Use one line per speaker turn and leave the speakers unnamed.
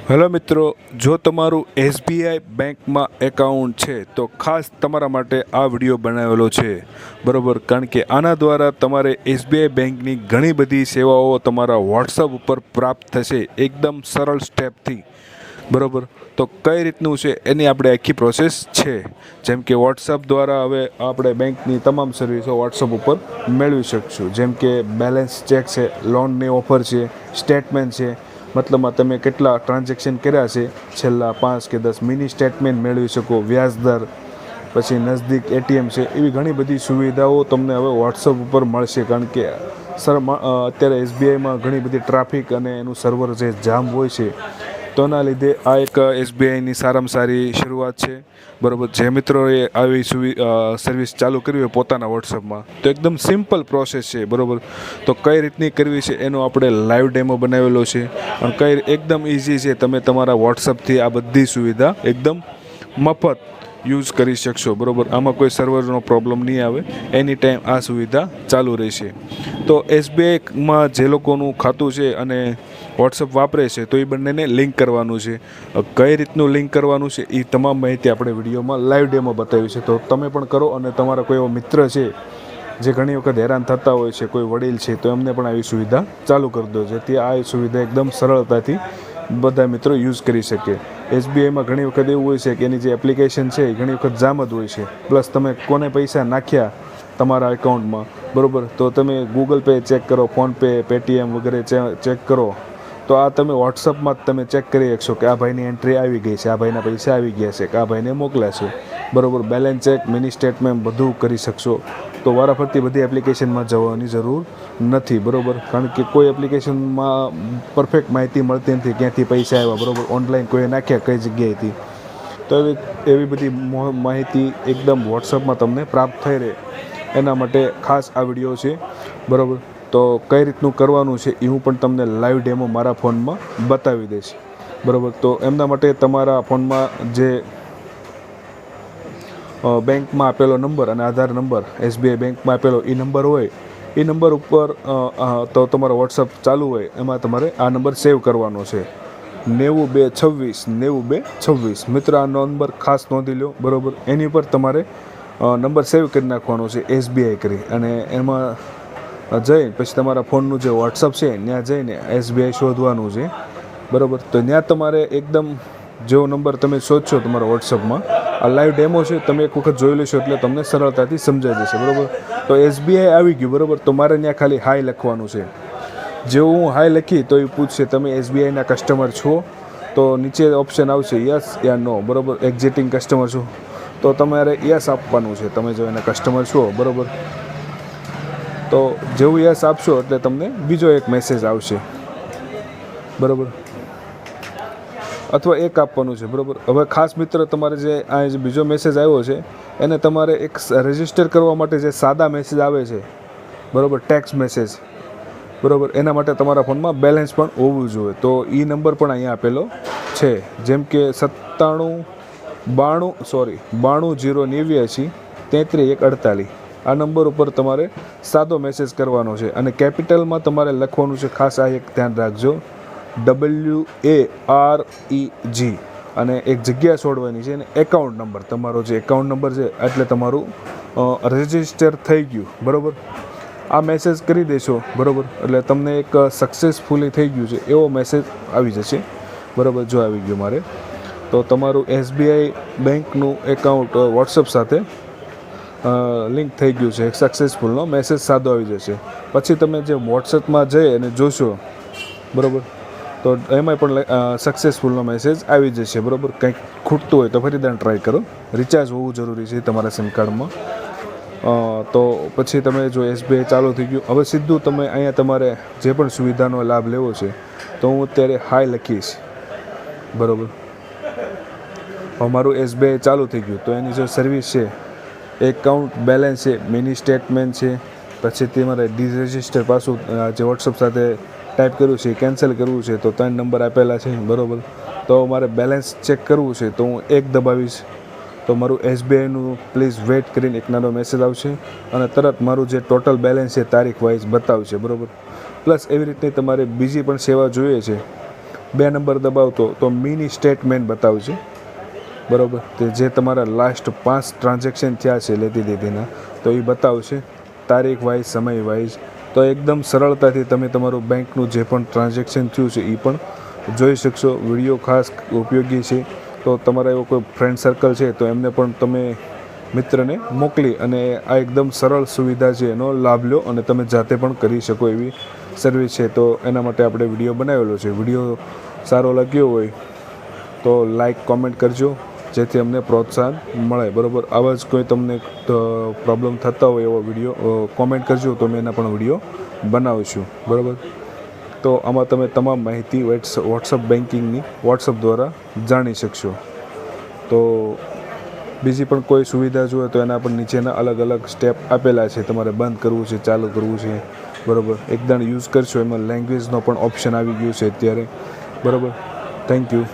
Hello મિત્રો, જો તમારું એસબીઆઈ બેંકમાં એકાઉન્ટ છે તો ખાસ તમારા માટે આ વિડીયો બનાવેલો છે. બરાબર, કારણ કે આના દ્વારા તમારે એસબીઆઈ બેંકની ઘણી બધી સેવાઓ તમારા વોટ્સઅપ ઉપર પ્રાપ્ત થશે એકદમ સરળ સ્ટેપથી. બરાબર, તો કઈ રીતનું છે એની આપણે આખી પ્રોસેસ છે. જેમ કે વોટ્સઅપ દ્વારા હવે આપણે બેંકની તમામ સર્વિસો વોટ્સઅપ ઉપર મેળવી શકશું. જેમ કે બેલેન્સ ચેક છે, લોનની ઓફર છે, સ્ટેટમેન્ટ છે, મતલબમાં તમે કેટલા ટ્રાન્ઝેક્શન કર્યા છે છેલ્લા 5 કે 10 મિની સ્ટેટમેન્ટ મેળવી શકો, વ્યાજદર, પછી નજદીક એટીએમ છે, એવી ઘણી બધી સુવિધાઓ તમને હવે વોટ્સઅપ ઉપર મળશે. કારણ કે અત્યારે એસબીઆઈમાં ઘણી બધી ટ્રાફિક અને એનું સર્વર જે જામ હોય છે, તો એના લીધે આ એક એસબીઆઈની સારામાં સારી શરૂઆત છે. બરાબર, જે મિત્રોએ આવી સર્વિસ ચાલુ કરવી હોય પોતાના વોટ્સઅપમાં, તો એકદમ સિમ્પલ પ્રોસેસ છે. બરાબર, તો કઈ રીતની કરવી છે એનો આપણે લાઈવ ડેમો બનાવેલો છે અને કઈ એકદમ ઇઝી છે. તમે તમારા વોટ્સઅપથી આ બધી સુવિધા એકદમ મફત યુઝ કરી શકશો. બરાબર, આમાં કોઈ સર્વરનો પ્રોબ્લેમ નહીં આવે, એની ટાઈમ આ સુવિધા ચાલુ રહેશે. તો એસબીઆઈમાં જે લોકોનું ખાતું છે અને વોટ્સઅપ વાપરે છે તો એ બંનેને લિંક કરવાનું છે. કઈ રીતનું લિંક કરવાનું છે એ તમામ માહિતી આપણે વિડીયોમાં લાઈવ ડેમો બતાવી છે. તો તમે પણ કરો અને તમારા કોઈ એવો મિત્ર છે જે ઘણી વખત હેરાન થતા હોય છે, કોઈ વડીલ છે, તો એમને પણ આવી સુવિધા ચાલુ કરી દો, જેથી આ સુવિધા એકદમ સરળતાથી બધા મિત્રો યુઝ કરી શકે. એસબીઆઈમાં ઘણી વખત એવું હોય છે કે એની જે એપ્લિકેશન છે એ ઘણી વખત જામ જ હોય છે. પ્લસ તમે કોને પૈસા નાખ્યા તમારા એકાઉન્ટમાં, બરાબર, તો તમે ગૂગલ પે ચેક કરો, ફોનપે, પેટીએમ વગેરે ચેક કરો, તો આ તમે વોટ્સઅપમાં જ તમે ચેક કરી શકશો કે આ ભાઈની એન્ટ્રી આવી ગઈ છે, આ ભાઈના પૈસા આવી ગયા છે, કે આ ભાઈને મોકલ્યા છે. બરાબર, બેલેન્સ ચેક, મિની સ્ટેટમેન્ટ બધું કરી શકશો. તો વારાફરતી બધી એપ્લિકેશનમાં જવાની જરૂર નથી. બરાબર, કારણ કે કોઈ એપ્લિકેશનમાં પરફેક્ટ માહિતી મળતી નથી ક્યાંથી પૈસા આવ્યા. બરાબર, ઓનલાઈન કોઈ નાખ્યા કઈ જગ્યાએથી, તો એવી બધી માહિતી એકદમ વોટ્સઅપમાં તમને પ્રાપ્ત થઈ રહે, એના માટે ખાસ આ વિડીયો છે. બરાબર, તો કઈ રીતનું કરવાનું છે એ હું પણ તમને લાઈવ ડેમો મારા ફોનમાં બતાવી દઈશ. બરાબર, તો એમના માટે તમારા ફોનમાં જે બેંકમાં આપેલો નંબર અને આધાર નંબર એસબીઆઈ બેંકમાં આપેલો એ નંબર હોય, એ નંબર ઉપર તો તમારો વોટ્સઅપ ચાલુ હોય, એમાં તમારે આ નંબર સેવ કરવાનો છે, 9226 9226. મિત્ર, આ નંબર ખાસ નોંધી લો. બરાબર, એની ઉપર તમારે નંબર સેવ કરી નાખવાનો છે એસબીઆઈ કરી, અને એમાં જઈ પછી તમારા ફોનનું જે વોટ્સઅપ છે ત્યાં જઈને એસબીઆઈ શોધવાનું છે. બરાબર, તો ત્યાં તમારે એકદમ જેવો નંબર તમે શોધશો તમારા વોટ્સઅપમાં, આ લાઈવ ડેમો છે, તમે એક વખત જોઈ લેશો એટલે તમને સરળતાથી સમજાઈ જશે. બરાબર, તો એસબીઆઈ આવી ગયું. બરાબર, તો મારે ત્યાં ખાલી હાઈ લખવાનું છે. જેવું હું હાઈ લખી તો એ પૂછશે તમે એસબીઆઈના કસ્ટમર છો, તો નીચે ઓપ્શન આવશે યસ યા નો. બરાબર, એક્ઝિટિંગ કસ્ટમર છો તો તમારે યસ આપવાનું છે, તમે જો એના કસ્ટમર છો. બરાબર, તો જેવું યસ આપશો એટલે તમને બીજો એક મેસેજ આવશે. બરાબર, અથવા એક આપવાનું છે. બરાબર, હવે ખાસ મિત્ર, તમારે જે આ જે બીજો મેસેજ આવ્યો છે એને તમારે એક રજિસ્ટર કરવા માટે જે સાદા મેસેજ આવે છે, બરાબર, ટેક્સ્ટ મેસેજ, બરાબર, એના માટે તમારા ફોનમાં બેલેન્સ પણ હોવું જોઈએ. તો એ નંબર પણ અહીંયા આપેલો છે, જેમ કે 92 089 આ નંબર ઉપર તમારે સાદો મેસેજ કરવાનો છે અને કેપિટલમાં તમારે લખવાનું છે. ખાસ આ એક ધ્યાન રાખજો, WAREG, અને એક જગ્યા છોડવાની છે, અને એકાઉન્ટ નંબર, તમારો જે એકાઉન્ટ નંબર છે એટલે તમારું રજિસ્ટર થઈ ગયું. બરાબર, આ મેસેજ કરી દેશો. બરાબર, એટલે તમને એક સક્સેસફુલી થઈ ગયું છે એવો મેસેજ આવી જશે. બરાબર, જો આવી ગયું મારે, તો તમારું એસબીઆઈ બેંકનું એકાઉન્ટ વોટ્સઅપ સાથે લિંક થઈ ગયું છે, એક સક્સેસફુલનો મેસેજ સાદો આવી જશે. પછી તમે જે વોટ્સઅપમાં જઈ અને જોશો, બરાબર, તો એમાં પણ સક્સેસફુલનો મેસેજ આવી જશે. બરાબર, કંઈક ખૂટતું હોય તો ફરીથી ટ્રાય કરો. રિચાર્જ હોવું જરૂરી છે તમારા સિમ કાર્ડમાં. તો પછી તમે જો એસબીઆઈ ચાલુ થઈ ગયું, હવે સીધું તમે અહીંયા તમારે જે પણ સુવિધાનો લાભ લેવો છે, તો હું અત્યારે હાઈ લખીશ. બરાબર, અમારું એસબીઆઈ ચાલુ થઈ ગયું, તો એની જે સર્વિસ છે, એકાઉન્ટ બેલેન્સ છે, મિની સ્ટેટમેન્ટ છે, પછી તમારે ડિરજિસ્ટર પાછું જે વોટ્સઅપ સાથે ટાઈપ કર્યું છે એ કેન્સલ કરવું છે, તો 3 નંબર આપેલા છે. બરાબર, તો મારે બેલેન્સ ચેક કરવું છે તો હું 1 દબાવીશ, તો મારું એસબીઆઈનું પ્લીઝ વેઇટ કરીને એક નાનો મેસેજ આવશે અને તરત મારું જે ટોટલ બેલેન્સ છે તારીખ વાઇઝ બતાવશે. બરાબર, પ્લસ એવી રીતની તમારે બીજી પણ સેવા જોઈએ છે 2 નંબર દબાવતો તો મિની સ્ટેટમેન્ટ બતાવશે, બરાબર. તે જે તમારા લાસ્ટ 5 ટ્રાન્ઝેક્શન થયા છે લેતી દેતીના, તો એ બતાવશે તારીખ વાઇઝ, સમય વાઇઝ. તો એકદમ સરળતાથી તમે તમારું બેંકનું જે પણ ટ્રાન્ઝેક્શન થયું છે એ પણ જોઈ શકશો. વિડીયો ખાસ ઉપયોગી છે. તો તમારા એવો કોઈ ફ્રેન્ડ સર્કલ છે તો એમને પણ તમે મિત્રને મોકલી અને આ એકદમ સરળ સુવિધા છે એનો લાભ લો અને તમે જાતે પણ કરી શકો એવી સર્વિસ છે. તો એના માટે આપણે વિડીયો બનાવેલો છે. વિડીયો સારો લાગ્યો હોય તો લાઈક, કોમેન્ટ કરજો, જેથી અમને પ્રોત્સાહન મળે, બરાબર. આવા જ કોઈ તમને પ્રોબ્લેમ થતા હોય એવો વિડીયો કોમેન્ટ કરજો, તો મેં એના પણ વિડીયો બનાવીશું, બરાબર. તો આમાં તમે તમામ માહિતી વોટ્સઅપ બેન્કિંગની વોટ્સઅપ દ્વારા જાણી શકશો. તો બીજી પણ કોઈ સુવિધા જોઈએ તો એના પર નીચેના અલગ અલગ સ્ટેપ આપેલા છે. તમારે બંધ કરવું છે, ચાલુ કરવું છે, બરાબર. એકદમ યુઝ કરશો એમાં લેંગ્વેજનો પણ ઓપ્શન આવી ગયું છે અત્યારે, બરાબર. Thank you.